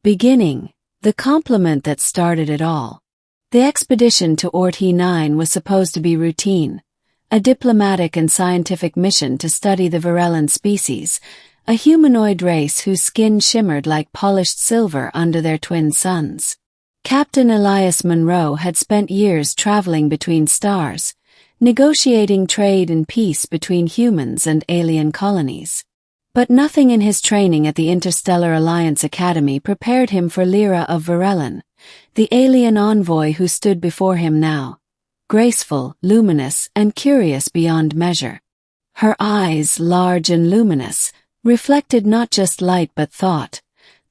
Beginning, the compliment that started it all. The expedition to Orthea 9 was supposed to be routine, a diplomatic and scientific mission to study the Varellan species, a humanoid race whose skin shimmered like polished silver under their twin suns. Captain Elias Monroe had spent years traveling between stars, negotiating trade and peace between humans and alien colonies. But nothing in his training at the Interstellar Alliance Academy prepared him for Lira of Varellan, the alien envoy who stood before him now, graceful, luminous, and curious beyond measure. Her eyes, large and luminous, reflected not just light but thought,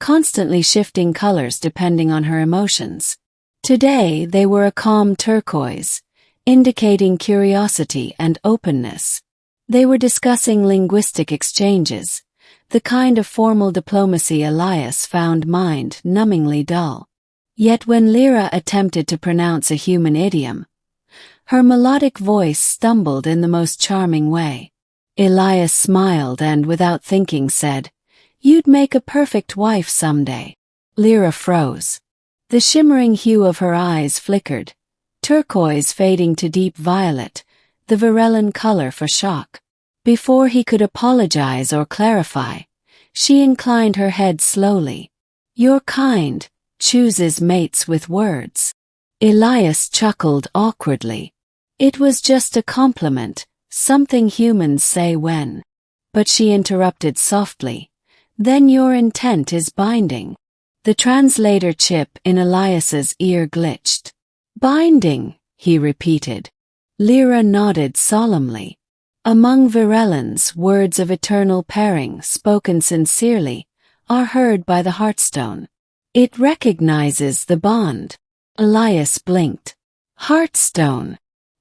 constantly shifting colors depending on her emotions. Today they were a calm turquoise, indicating curiosity and openness. They were discussing linguistic exchanges, the kind of formal diplomacy Elias found mind-numbingly dull. Yet when Lira attempted to pronounce a human idiom, her melodic voice stumbled in the most charming way. Elias smiled and, without thinking, said, "You'd make a perfect wife someday." Lira froze. The shimmering hue of her eyes flickered, turquoise fading to deep violet, the Varellan color for shock. Before he could apologize or clarify, she inclined her head slowly. "Your kind chooses mates with words." Elias chuckled awkwardly. It was just a compliment, something humans say when. But she interrupted softly. "Then your intent is binding." The translator chip in Elias's ear glitched. "Binding," he repeated. Lira nodded solemnly. Among Varellans, words of eternal pairing, spoken sincerely, are heard by the Heartstone. It recognizes the bond. Elias blinked. "Heartstone."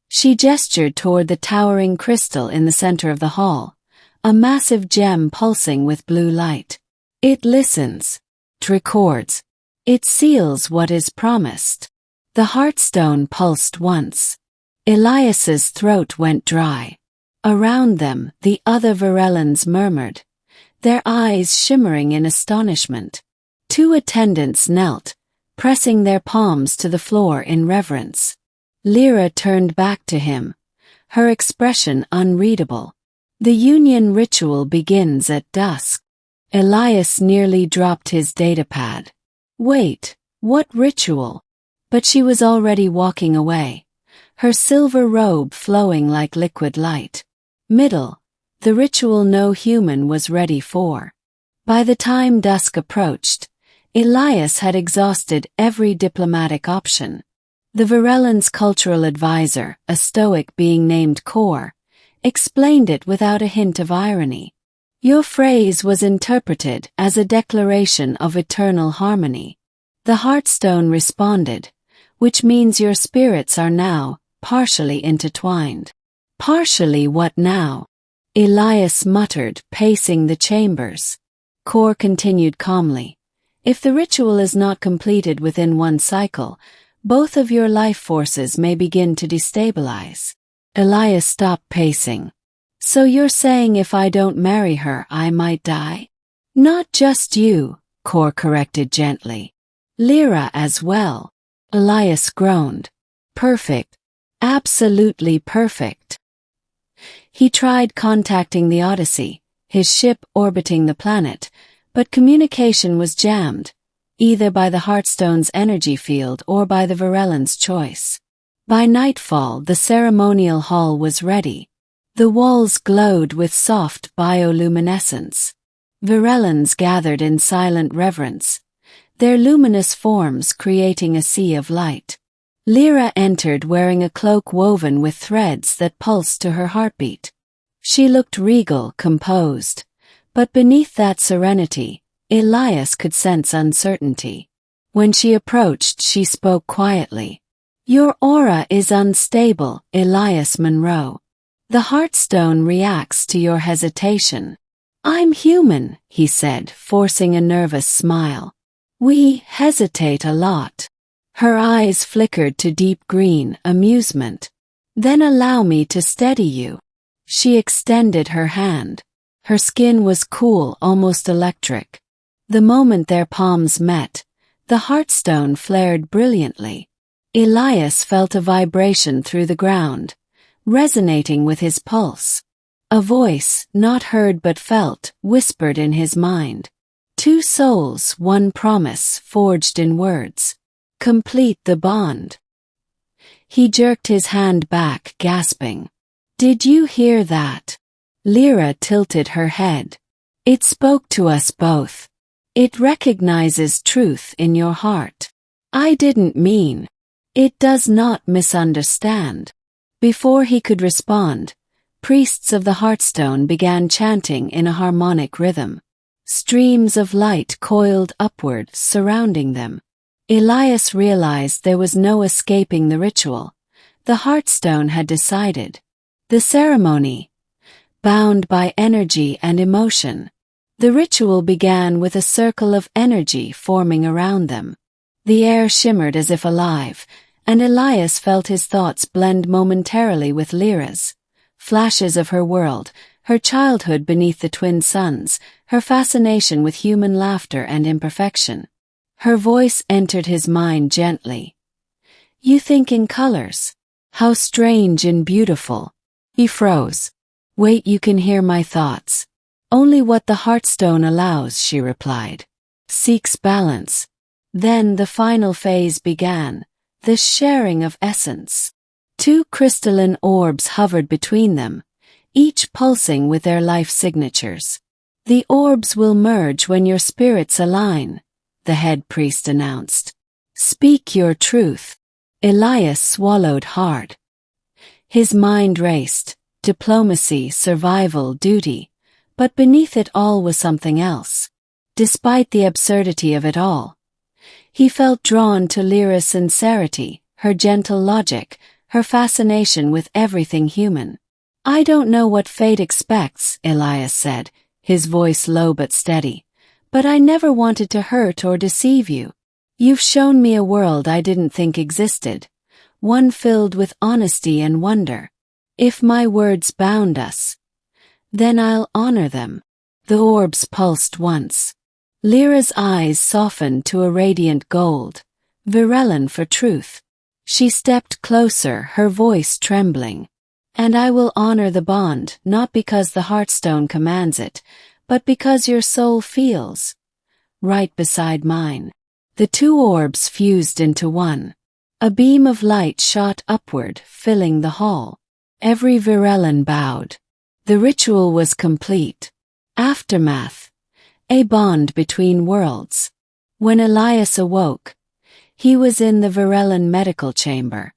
She gestured toward the towering crystal in the center of the hall, a massive gem pulsing with blue light. "It listens. It records. It seals what is promised." The Heartstone pulsed once. Elias's throat went dry. Around them, the other Varellans murmured, their eyes shimmering in astonishment. Two attendants knelt, pressing their palms to the floor in reverence. Lira turned back to him, her expression unreadable. "The union ritual begins at dusk." Elias nearly dropped his datapad. "Wait, what ritual?" But she was already walking away, her silver robe flowing like liquid light. Middle, the ritual no human was ready for. By the time dusk approached, Elias had exhausted every diplomatic option. The Varellan's cultural advisor, a stoic being named Kor, explained it without a hint of irony. "Your phrase was interpreted as a declaration of eternal harmony." The Heartstone responded, "Which means your spirits are now partially intertwined." "Partially what now?" Elias muttered, pacing the chambers. Kor continued calmly, "If the ritual is not completed within one cycle, both of your life forces may begin to destabilize." Elias stopped pacing. "So you're saying if I don't marry her I might die?" "Not just you," Kor corrected gently. "Lira as well." Elias groaned. "Perfect. Absolutely perfect." He tried contacting the Odyssey, his ship orbiting the planet, but communication was jammed, either by the Heartstone's energy field or by the Varellan's choice. By nightfall the ceremonial hall was ready. The walls glowed with soft bioluminescence. Varellans gathered in silent reverence, their luminous forms creating a sea of light. Lira entered wearing a cloak woven with threads that pulsed to her heartbeat. She looked regal, composed, but beneath that serenity, Elias could sense uncertainty. When she approached, she spoke quietly. "Your aura is unstable, Elias Monroe. The Heartstone reacts to your hesitation." "I'm human," he said, forcing a nervous smile. "We hesitate a lot." Her eyes flickered to deep green, amusement. "Then allow me to steady you." She extended her hand. Her skin was cool, almost electric. The moment their palms met, the Heartstone flared brilliantly. Elias felt a vibration through the ground, resonating with his pulse. A voice, not heard but felt, whispered in his mind. Two souls, one promise, forged in words. Complete the bond. He jerked his hand back, gasping. Did you hear that? Lira tilted her head. It spoke to us both. It recognizes truth in your heart. I didn't mean. It does not misunderstand. Before he could respond, priests of the Heartstone began chanting in a harmonic rhythm. Streams of light coiled upward, surrounding them. Elias realized there was no escaping the ritual. The Heartstone had decided. The ceremony, bound by energy and emotion. The ritual began with a circle of energy forming around them. The air shimmered as if alive, and Elias felt his thoughts blend momentarily with Lira's. Flashes of her world, her childhood beneath the twin suns, her fascination with human laughter and imperfection. Her voice entered his mind gently. You think in colors. How strange and beautiful. He froze. Wait, you can hear my thoughts. Only what the Heartstone allows, she replied. Seeks balance. Then the final phase began, the sharing of essence. Two crystalline orbs hovered between them, each pulsing with their life signatures. The orbs will merge when your spirits align, the head priest announced. Speak your truth. Elias swallowed hard. His mind raced. Diplomacy, survival, duty. But beneath it all was something else. Despite the absurdity of it all, he felt drawn to Lira's sincerity, her gentle logic, her fascination with everything human. I don't know what fate expects, Elias said, his voice low but steady. But I never wanted to hurt or deceive you. You've shown me a world I didn't think existed, one filled with honesty and wonder. If my words bound us, then I'll honor them. The orbs pulsed once. Lira's eyes softened to a radiant gold, virelin for truth. She stepped closer, her voice trembling. And I will honor the bond, not because the Heartstone commands it, but because your soul feels. Right beside mine. The two orbs fused into one. A beam of light shot upward, filling the hall. Every virelin bowed. The ritual was complete. Aftermath. A bond between worlds. When Elias awoke, he was in the virelin medical chamber.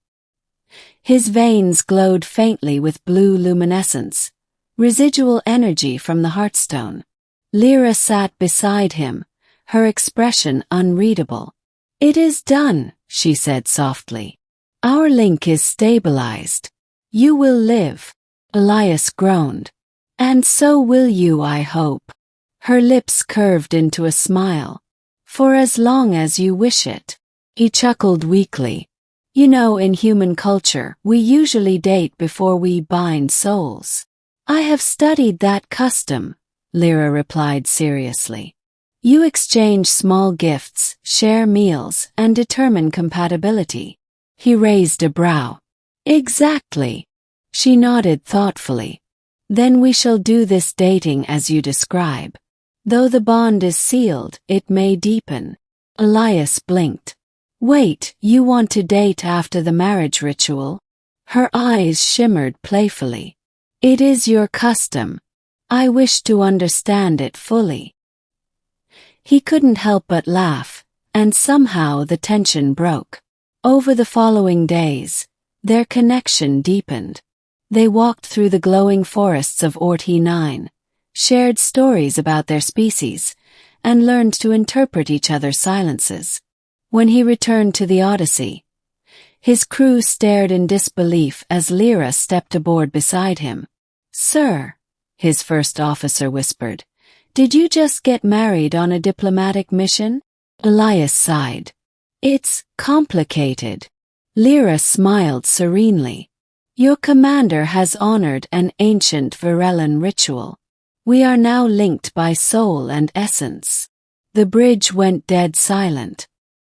His veins glowed faintly with blue luminescence, residual energy from the Heartstone. Lira sat beside him, her expression unreadable. It is done, she said softly. Our link is stabilized. You will live. Elias groaned. And so will you, I hope. Her lips curved into a smile. For as long as you wish it. He chuckled weakly. You know, in human culture, we usually date before we bind souls. I have studied that custom, Lira replied seriously. You exchange small gifts, share meals, and determine compatibility. He raised a brow. Exactly. She nodded thoughtfully. Then we shall do this dating as you describe. Though the bond is sealed, it may deepen. Elias blinked. Wait, you want to date after the marriage ritual? Her eyes shimmered playfully. It is your custom. I wish to understand it fully. He couldn't help but laugh, and somehow the tension broke. Over the following days, their connection deepened. They walked through the glowing forests of Orthea 9, shared stories about their species, and learned to interpret each other's silences. When he returned to the Odyssey, his crew stared in disbelief as Lira stepped aboard beside him. Sir, his first officer whispered, did you just get married on a diplomatic mission? Elias sighed. It's complicated. Lira smiled serenely. Your commander has honored an ancient virelin ritual. We are now linked by soul and essence. The bridge went dead silent.